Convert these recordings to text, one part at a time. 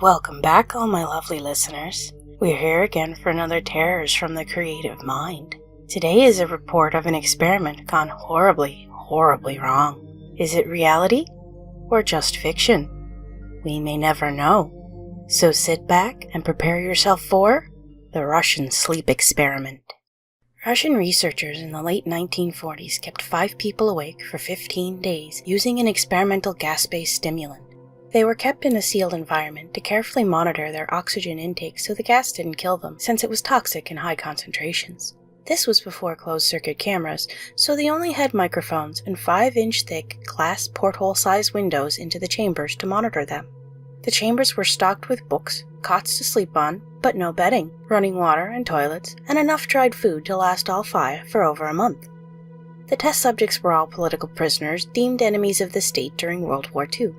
Welcome back, all my lovely listeners. We're here again for another Terrors from the Creative Mind. Today is a report of an experiment gone horribly, horribly wrong. Is it reality or just fiction? We may never know. So sit back and prepare yourself for the Russian sleep experiment. Russian researchers in the late 1940s kept 5 people awake for 15 days using an experimental gas-based stimulant. They were kept in a sealed environment to carefully monitor their oxygen intake so the gas didn't kill them, since it was toxic in high concentrations. This was before closed-circuit cameras, so they only had microphones and 5-inch thick glass porthole-sized windows into the chambers to monitor them. The chambers were stocked with books, cots to sleep on, but no bedding, running water and toilets, and enough dried food to last all 5 for over a month. The test subjects were all political prisoners deemed enemies of the state during World War II.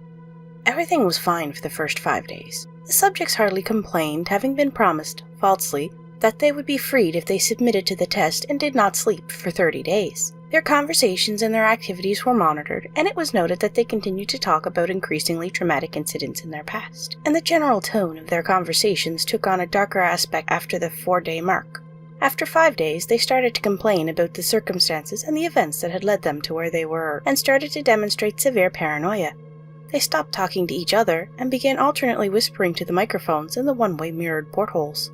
Everything was fine for the first 5 days. The subjects hardly complained, having been promised, falsely, that they would be freed if they submitted to the test and did not sleep for 30 days. Their conversations and their activities were monitored, and it was noted that they continued to talk about increasingly traumatic incidents in their past, and the general tone of their conversations took on a darker aspect after the 4-day mark. After 5 days, they started to complain about the circumstances and the events that had led them to where they were, and started to demonstrate severe paranoia. They stopped talking to each other and began alternately whispering to the microphones in the one-way mirrored portholes.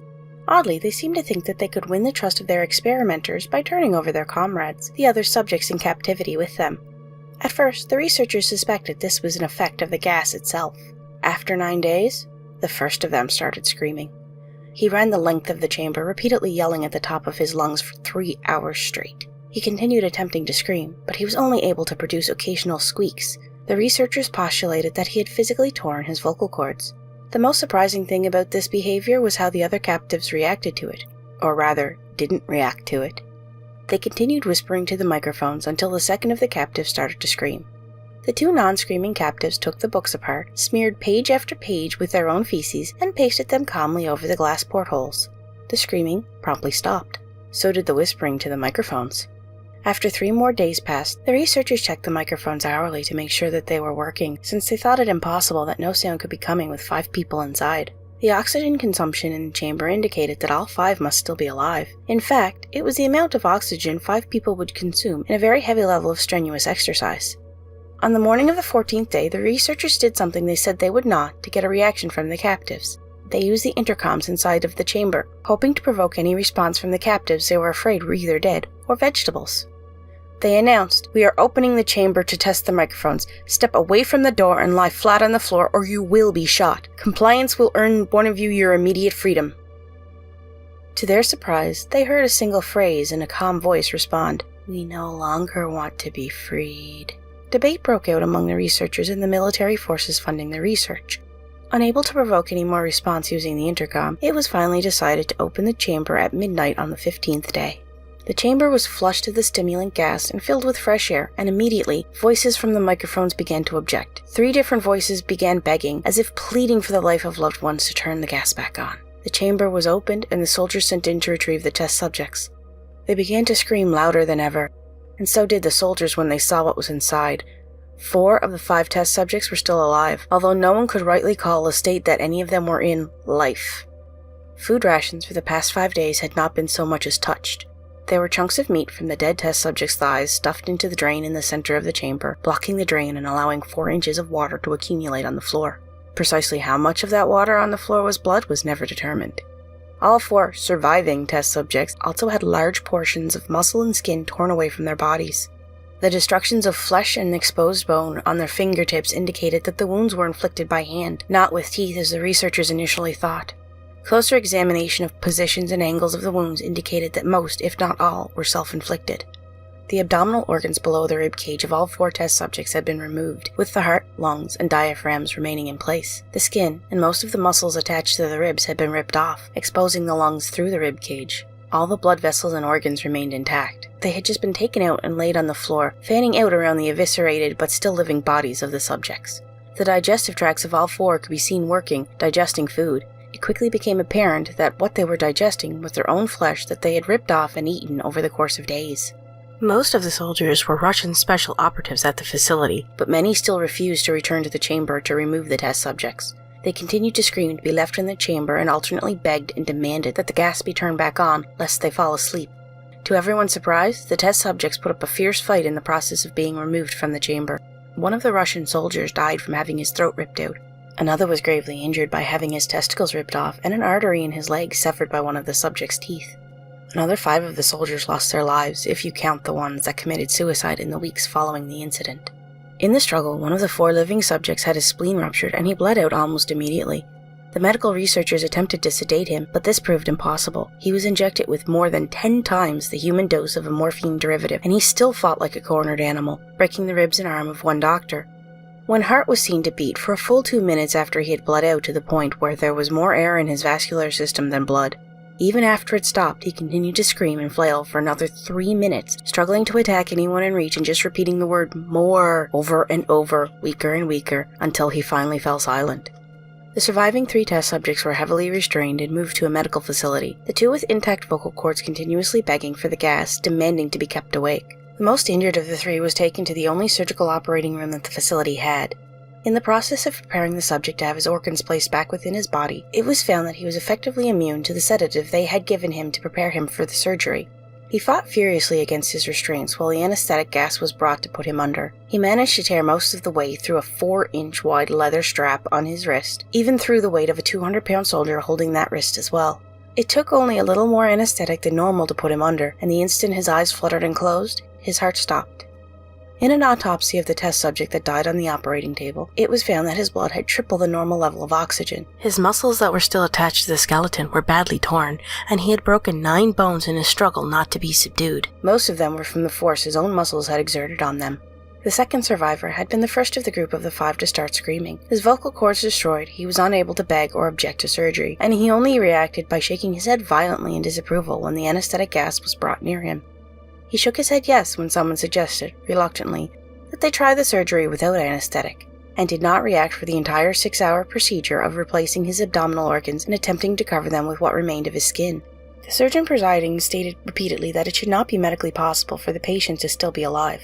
Oddly, they seemed to think that they could win the trust of their experimenters by turning over their comrades, the other subjects in captivity with them. At first, the researchers suspected this was an effect of the gas itself. After 9 days, the first of them started screaming. He ran the length of the chamber, repeatedly yelling at the top of his lungs for 3 hours straight. He continued attempting to scream, but he was only able to produce occasional squeaks. The researchers postulated that he had physically torn his vocal cords. The most surprising thing about this behavior was how the other captives reacted to it, or rather, didn't react to it. They continued whispering to the microphones until the second of the captives started to scream. The 2 non-screaming captives took the books apart, smeared page after page with their own feces, and pasted them calmly over the glass portholes. The screaming promptly stopped. So did the whispering to the microphones. After 3 more days passed, the researchers checked the microphones hourly to make sure that they were working, since they thought it impossible that no sound could be coming with 5 people inside. The oxygen consumption in the chamber indicated that all 5 must still be alive. In fact, it was the amount of oxygen 5 people would consume in a very heavy level of strenuous exercise. On the morning of the 14th day, the researchers did something they said they would not to get a reaction from the captives. They used the intercoms inside of the chamber, hoping to provoke any response from the captives they were afraid were either dead or vegetables. They announced, "We are opening the chamber to test the microphones. Step away from the door and lie flat on the floor or you will be shot. Compliance will earn one of you your immediate freedom." To their surprise, they heard a single phrase in a calm voice respond, "We no longer want to be freed." Debate broke out among the researchers and the military forces funding the research. Unable to provoke any more response using the intercom, it was finally decided to open the chamber at midnight on the 15th day. The chamber was flushed of the stimulant gas and filled with fresh air, and immediately, voices from the microphones began to object. 3 different voices began begging, as if pleading for the life of loved ones to turn the gas back on. The chamber was opened, and the soldiers sent in to retrieve the test subjects. They began to scream louder than ever, and so did the soldiers when they saw what was inside. 4 of the 5 test subjects were still alive, although no one could rightly call a state that any of them were in life. Food rations for the past 5 days had not been so much as touched. There were chunks of meat from the dead test subjects' thighs stuffed into the drain in the center of the chamber, blocking the drain and allowing 4 inches of water to accumulate on the floor. Precisely how much of that water on the floor was blood was never determined. All 4 surviving test subjects also had large portions of muscle and skin torn away from their bodies. The destructions of flesh and exposed bone on their fingertips indicated that the wounds were inflicted by hand, not with teeth as the researchers initially thought. Closer examination of positions and angles of the wounds indicated that most, if not all, were self-inflicted. The abdominal organs below the rib cage of all 4 test subjects had been removed, with the heart, lungs, and diaphragms remaining in place. The skin and most of the muscles attached to the ribs had been ripped off, exposing the lungs through the rib cage. All the blood vessels and organs remained intact. They had just been taken out and laid on the floor, fanning out around the eviscerated but still living bodies of the subjects. The digestive tracts of all 4 could be seen working, digesting food. It quickly became apparent that what they were digesting was their own flesh that they had ripped off and eaten over the course of days. Most of the soldiers were Russian special operatives at the facility, but many still refused to return to the chamber to remove the test subjects. They continued to scream to be left in the chamber and alternately begged and demanded that the gas be turned back on, lest they fall asleep. To everyone's surprise, the test subjects put up a fierce fight in the process of being removed from the chamber. One of the Russian soldiers died from having his throat ripped out. Another was gravely injured by having his testicles ripped off and an artery in his leg severed by one of the subject's teeth. Another 5 of the soldiers lost their lives, if you count the ones that committed suicide in the weeks following the incident. In the struggle, one of the 4 living subjects had his spleen ruptured and he bled out almost immediately. The medical researchers attempted to sedate him, but this proved impossible. He was injected with more than 10 times the human dose of a morphine derivative, and he still fought like a cornered animal, breaking the ribs and arm of one doctor. When heart was seen to beat for a full 2 minutes after he had bled out to the point where there was more air in his vascular system than blood. Even after it stopped, he continued to scream and flail for another 3 minutes, struggling to attack anyone in reach and just repeating the word "more" over and over, weaker and weaker, until he finally fell silent. The surviving 3 test subjects were heavily restrained and moved to a medical facility, the 2 with intact vocal cords continuously begging for the gas, demanding to be kept awake. The most injured of the 3 was taken to the only surgical operating room that the facility had. In the process of preparing the subject to have his organs placed back within his body, it was found that he was effectively immune to the sedative they had given him to prepare him for the surgery. He fought furiously against his restraints while the anesthetic gas was brought to put him under. He managed to tear most of the way through a 4-inch wide leather strap on his wrist, even through the weight of a 200-pound soldier holding that wrist as well. It took only a little more anesthetic than normal to put him under, and the instant his eyes fluttered and closed, his heart stopped. In an autopsy of the test subject that died on the operating table, it was found that his blood had triple the normal level of oxygen. His muscles that were still attached to the skeleton were badly torn, and he had broken 9 bones in his struggle not to be subdued. Most of them were from the force his own muscles had exerted on them. The second survivor had been the first of the group of the 5 to start screaming. His vocal cords destroyed, he was unable to beg or object to surgery, and he only reacted by shaking his head violently in disapproval when the anesthetic gas was brought near him. He shook his head yes when someone suggested, reluctantly, that they try the surgery without anesthetic, and did not react for the entire 6-hour procedure of replacing his abdominal organs and attempting to cover them with what remained of his skin. The surgeon presiding stated repeatedly that it should not be medically possible for the patient to still be alive.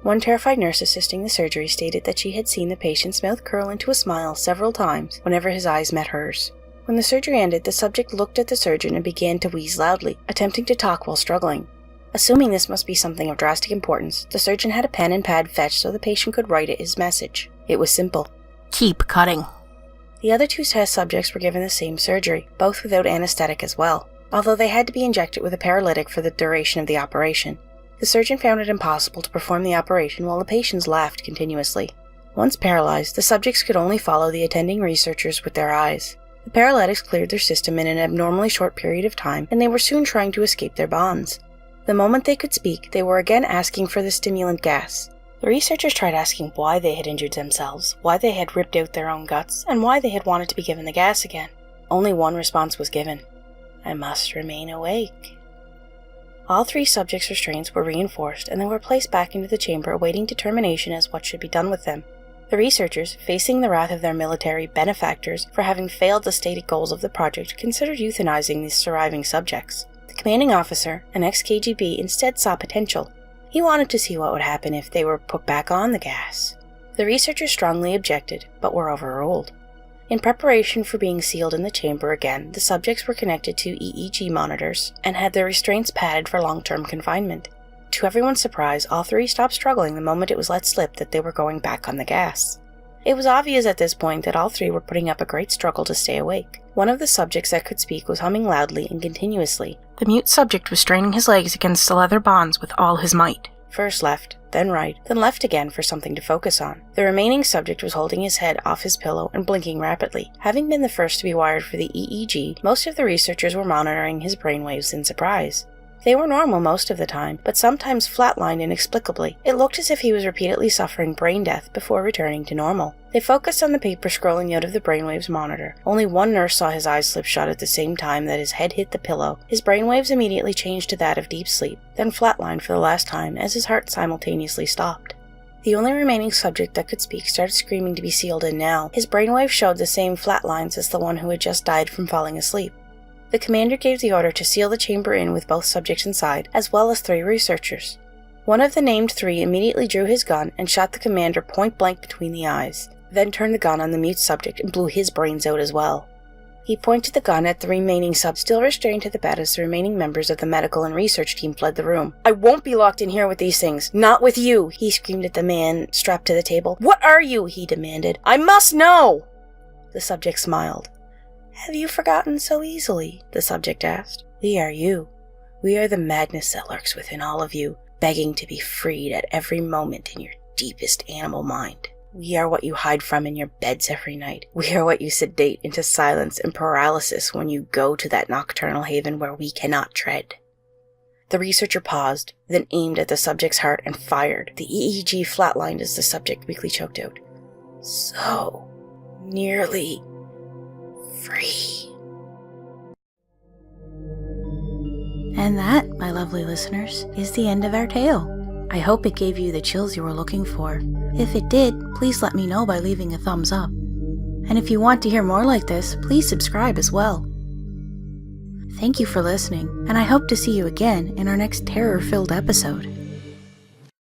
One terrified nurse assisting the surgery stated that she had seen the patient's mouth curl into a smile several times whenever his eyes met hers. When the surgery ended, the subject looked at the surgeon and began to wheeze loudly, attempting to talk while struggling. Assuming this must be something of drastic importance, the surgeon had a pen and pad fetched so the patient could write his message. It was simple. Keep cutting. The other 2 test subjects were given the same surgery, both without anesthetic as well, although they had to be injected with a paralytic for the duration of the operation. The surgeon found it impossible to perform the operation while the patients laughed continuously. Once paralyzed, the subjects could only follow the attending researchers with their eyes. The paralytics cleared their system in an abnormally short period of time, and they were soon trying to escape their bonds. The moment they could speak, they were again asking for the stimulant gas. The researchers tried asking why they had injured themselves, why they had ripped out their own guts, and why they had wanted to be given the gas again. Only one response was given: "I must remain awake." All 3 subjects' restraints were reinforced, and they were placed back into the chamber awaiting determination as what should be done with them. The researchers, facing the wrath of their military benefactors for having failed the stated goals of the project, considered euthanizing these surviving subjects. The commanding officer, an ex-KGB, instead saw potential. He wanted to see what would happen if they were put back on the gas. The researchers strongly objected, but were overruled. In preparation for being sealed in the chamber again, the subjects were connected to EEG monitors and had their restraints padded for long-term confinement. To everyone's surprise, all 3 stopped struggling the moment it was let slip that they were going back on the gas. It was obvious at this point that all 3 were putting up a great struggle to stay awake. One of the subjects that could speak was humming loudly and continuously. The mute subject was straining his legs against the leather bonds with all his might. First left, then right, then left again for something to focus on. The remaining subject was holding his head off his pillow and blinking rapidly. Having been the first to be wired for the EEG, most of the researchers were monitoring his brainwaves in surprise. They were normal most of the time, but sometimes flatlined inexplicably. It looked as if he was repeatedly suffering brain death before returning to normal. They focused on the paper scrolling out of the brainwaves monitor. Only one nurse saw his eyes slip shut at the same time that his head hit the pillow. His brainwaves immediately changed to that of deep sleep, then flatlined for the last time as his heart simultaneously stopped. The only remaining subject that could speak started screaming to be sealed in now. His brainwaves showed the same flat lines as the one who had just died from falling asleep. The commander gave the order to seal the chamber in with both subjects inside, as well as 3 researchers. One of the named 3 immediately drew his gun and shot the commander point blank between the eyes. then turned the gun on the mute subject and blew his brains out as well. He pointed the gun at the remaining sub, still restrained to the bed as the remaining members of the medical and research team fled the room. "I won't be locked in here with these things. Not with you," he screamed at the man strapped to the table. "What are you?" he demanded. "I must know!" The subject smiled. "Have you forgotten so easily?" the subject asked. "We are you. We are the madness that lurks within all of you, begging to be freed at every moment in your deepest animal mind. We are what you hide from in your beds every night. We are what you sedate into silence and paralysis when you go to that nocturnal haven where we cannot tread." The researcher paused, then aimed at the subject's heart and fired. The EEG flatlined as the subject weakly choked out. "So nearly free." And that, my lovely listeners, is the end of our tale. I hope it gave you the chills you were looking for. If it did, please let me know by leaving a thumbs up. And if you want to hear more like this, please subscribe as well. Thank you for listening, and I hope to see you again in our next terror-filled episode.